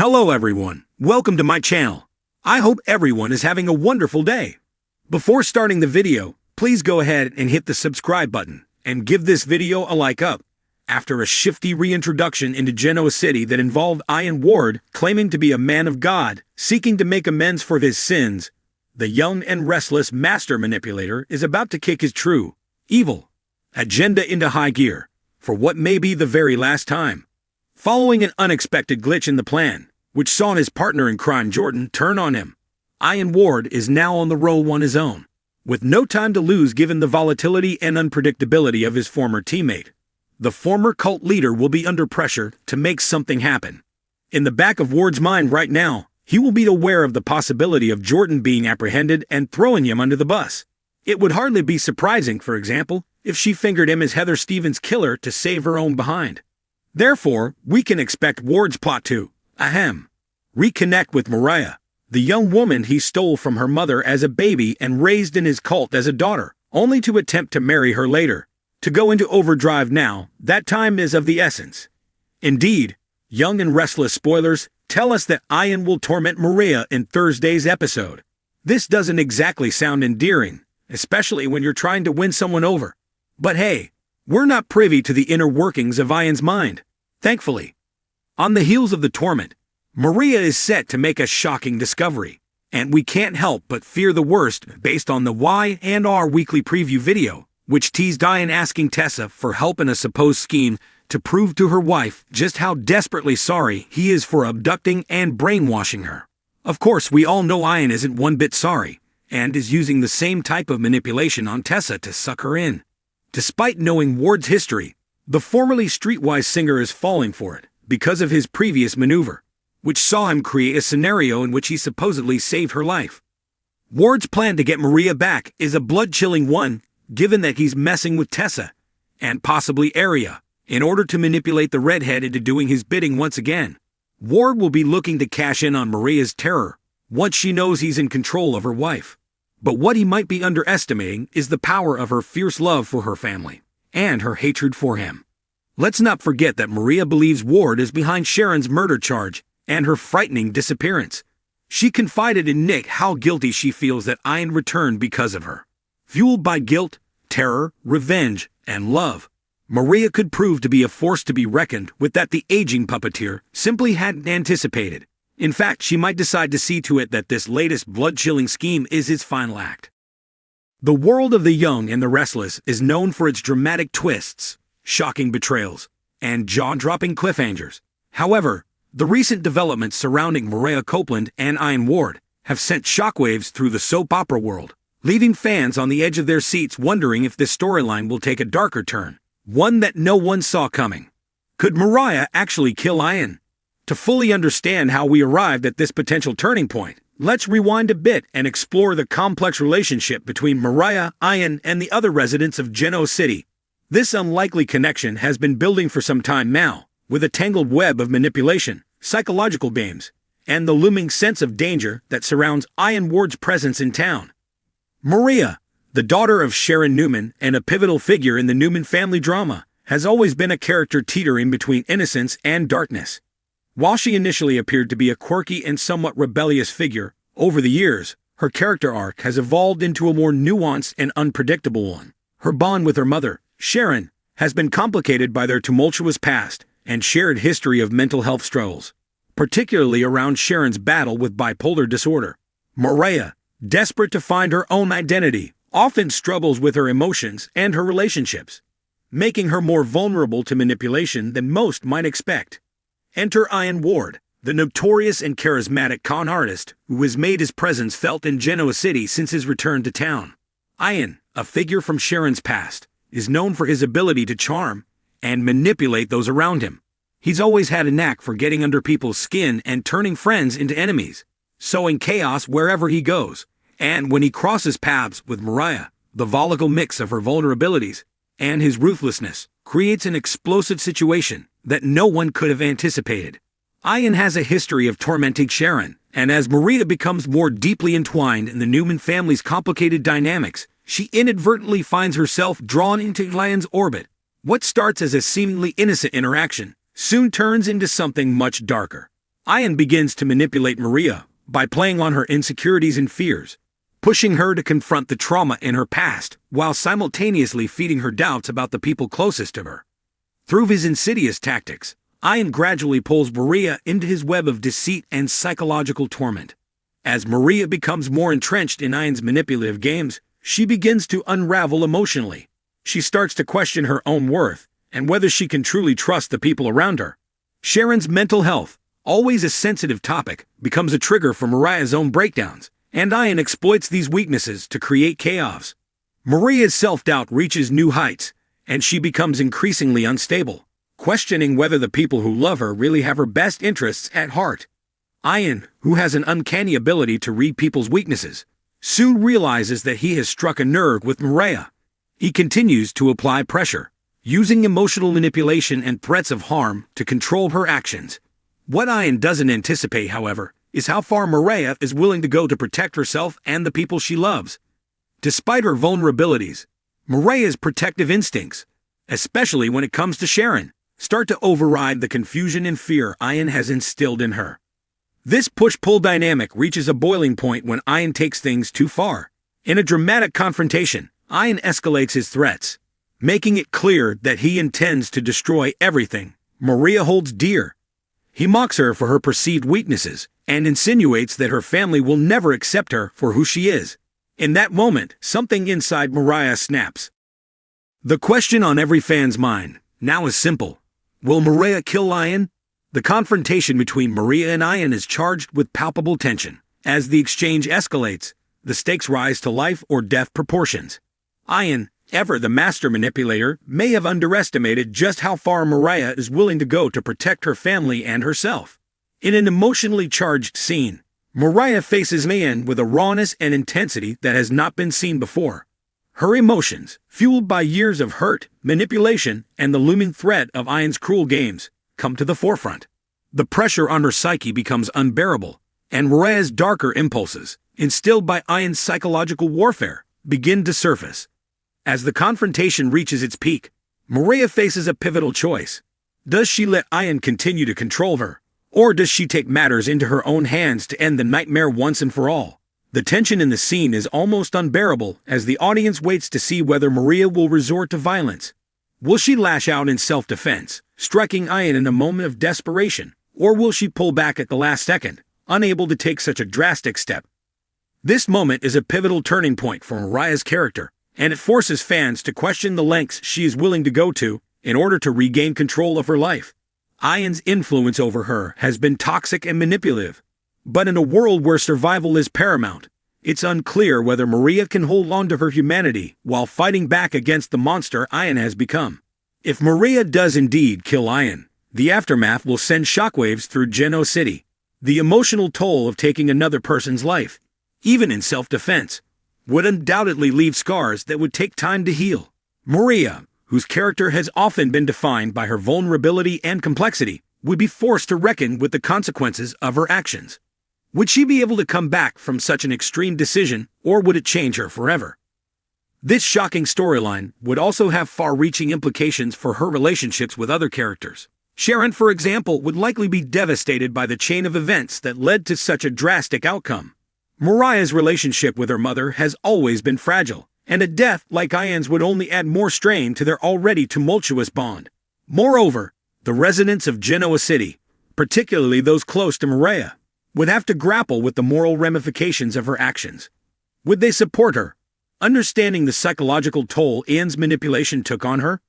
Hello everyone, welcome to my channel. I hope everyone is having a wonderful day. Before starting the video, please go ahead and hit the subscribe button and give this video a like up. After a shifty reintroduction into Genoa City that involved Ian Ward claiming to be a man of God, seeking to make amends for his sins, the young and restless master manipulator is about to kick his true, evil agenda into high gear for what may be the very last time. Following an unexpected glitch in the plan, which saw his partner in crime Jordan turn on him, Ian Ward is now on the roll on his own, with no time to lose given the volatility and unpredictability of his former teammate. The former cult leader will be under pressure to make something happen. In the back of Ward's mind right now, he will be aware of the possibility of Jordan being apprehended and throwing him under the bus. It would hardly be surprising, for example, if she fingered him as Heather Stevens' killer to save her own behind. Therefore, we can expect Ward's plot to, reconnect with Mariah, the young woman he stole from her mother as a baby and raised in his cult as a daughter, only to attempt to marry her later. To go into overdrive now, that time is of the essence. Indeed, Young and Restless spoilers tell us that Ian will torment Mariah in Thursday's episode. This doesn't exactly sound endearing, especially when you're trying to win someone over. But hey, we're not privy to the inner workings of Ian's mind, thankfully. On the heels of the torment, Mariah is set to make a shocking discovery, and we can't help but fear the worst based on the Y&R weekly preview video, which teased Ian asking Tessa for help in a supposed scheme to prove to her wife just how desperately sorry he is for abducting and brainwashing her. Of course, we all know Ian isn't one bit sorry, and is using the same type of manipulation on Tessa to suck her in. Despite knowing Ward's history, the formerly streetwise singer is falling for it because of his previous maneuver, which saw him create a scenario in which he supposedly saved her life. Ward's plan to get Mariah back is a blood-chilling one, given that he's messing with Tessa, and possibly Aria, in order to manipulate the redhead into doing his bidding once again. Ward will be looking to cash in on Mariah's terror once she knows he's in control of her wife. But what he might be underestimating is the power of her fierce love for her family, and her hatred for him. Let's not forget that Mariah believes Ward is behind Sharon's murder charge and her frightening disappearance. She confided in Nick how guilty she feels that Ian returned because of her. Fueled by guilt, terror, revenge, and love, Mariah could prove to be a force to be reckoned with that the aging puppeteer simply hadn't anticipated. In fact, she might decide to see to it that this latest blood-chilling scheme is his final act. The world of the young and the restless is known for its dramatic twists, shocking betrayals, and jaw-dropping cliffhangers. However, the recent developments surrounding Mariah Copeland and Ian Ward have sent shockwaves through the soap opera world, leaving fans on the edge of their seats wondering if this storyline will take a darker turn, one that no one saw coming. Could Mariah actually kill Ian? To fully understand how we arrived at this potential turning point, let's rewind a bit and explore the complex relationship between Mariah, Ian, and the other residents of Genoa City. This unlikely connection has been building for some time now, with a tangled web of manipulation, psychological games, and the looming sense of danger that surrounds Ian Ward's presence in town. Mariah, the daughter of Sharon Newman and a pivotal figure in the Newman family drama, has always been a character teetering between innocence and darkness. While she initially appeared to be a quirky and somewhat rebellious figure, over the years, her character arc has evolved into a more nuanced and unpredictable one. Her bond with her mother, Sharon, has been complicated by their tumultuous past and shared history of mental health struggles, particularly around Sharon's battle with bipolar disorder. Mariah, desperate to find her own identity, often struggles with her emotions and her relationships, making her more vulnerable to manipulation than most might expect. Enter Ian Ward, the notorious and charismatic con artist who has made his presence felt in Genoa City since his return to town. Ian, a figure from Sharon's past, is known for his ability to charm and manipulate those around him. He's always had a knack for getting under people's skin and turning friends into enemies, sowing chaos wherever he goes. And when he crosses paths with Mariah, the volatile mix of her vulnerabilities and his ruthlessness creates an explosive situation that no one could have anticipated. Ian has a history of tormenting Sharon, and as Mariah becomes more deeply entwined in the Newman family's complicated dynamics, she inadvertently finds herself drawn into Ian's orbit. What starts as a seemingly innocent interaction soon turns into something much darker. Ian begins to manipulate Mariah by playing on her insecurities and fears, pushing her to confront the trauma in her past while simultaneously feeding her doubts about the people closest to her. Through his insidious tactics, Ian gradually pulls Mariah into his web of deceit and psychological torment. As Mariah becomes more entrenched in Ian's manipulative games, she begins to unravel emotionally. She starts to question her own worth and whether she can truly trust the people around her. Sharon's mental health, always a sensitive topic, becomes a trigger for Mariah's own breakdowns, and Ian exploits these weaknesses to create chaos. Mariah's self-doubt reaches new heights, and she becomes increasingly unstable, questioning whether the people who love her really have her best interests at heart. Ian, who has an uncanny ability to read people's weaknesses, soon realizes that he has struck a nerve with Mariah. He continues to apply pressure, using emotional manipulation and threats of harm to control her actions. What Ian doesn't anticipate, however, is how far Mariah is willing to go to protect herself and the people she loves. Despite her vulnerabilities, Mariah's protective instincts, especially when it comes to Sharon, start to override the confusion and fear Ian has instilled in her. This push-pull dynamic reaches a boiling point when Ian takes things too far. In a dramatic confrontation, Ian escalates his threats, making it clear that he intends to destroy everything Mariah holds dear. He mocks her for her perceived weaknesses and insinuates that her family will never accept her for who she is. In that moment, something inside Mariah snaps. The question on every fan's mind now is simple. Will Mariah kill Ian? The confrontation between Mariah and Ian is charged with palpable tension. As the exchange escalates, the stakes rise to life or death proportions. Ian, ever the master manipulator, may have underestimated just how far Mariah is willing to go to protect her family and herself. In an emotionally charged scene, Mariah faces Ian with a rawness and intensity that has not been seen before. Her emotions, fueled by years of hurt, manipulation, and the looming threat of Ian's cruel games, come to the forefront. The pressure on her psyche becomes unbearable, and Mariah's darker impulses, instilled by Ian's psychological warfare, begin to surface. As the confrontation reaches its peak, Mariah faces a pivotal choice. Does she let Ian continue to control her, or does she take matters into her own hands to end the nightmare once and for all? The tension in the scene is almost unbearable as the audience waits to see whether Mariah will resort to violence. Will she lash out in self-defense, striking Ian in a moment of desperation, or will she pull back at the last second, unable to take such a drastic step? This moment is a pivotal turning point for Mariah's character, and it forces fans to question the lengths she is willing to go to in order to regain control of her life. Ian's influence over her has been toxic and manipulative, but in a world where survival is paramount, it's unclear whether Mariah can hold on to her humanity while fighting back against the monster Ian has become. If Mariah does indeed kill Ian, the aftermath will send shockwaves through Geno City. The emotional toll of taking another person's life, even in self-defense, would undoubtedly leave scars that would take time to heal. Mariah, whose character has often been defined by her vulnerability and complexity, would be forced to reckon with the consequences of her actions. Would she be able to come back from such an extreme decision, or would it change her forever? This shocking storyline would also have far-reaching implications for her relationships with other characters. Sharon, for example, would likely be devastated by the chain of events that led to such a drastic outcome. Mariah's relationship with her mother has always been fragile, and a death like Ian's would only add more strain to their already tumultuous bond. Moreover, the residents of Genoa City, particularly those close to Mariah, would have to grapple with the moral ramifications of her actions. Would they support her, understanding the psychological toll Ian's manipulation took on her?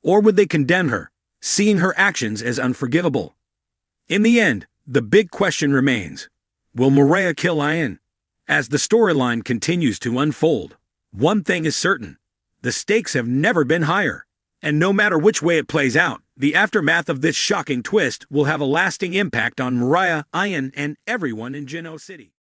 Or would they condemn her, seeing her actions as unforgivable? In the end, the big question remains: will Mariah kill Ian? As the storyline continues to unfold, one thing is certain: the stakes have never been higher. And no matter which way it plays out, the aftermath of this shocking twist will have a lasting impact on Mariah, Ian, and everyone in Genoa City.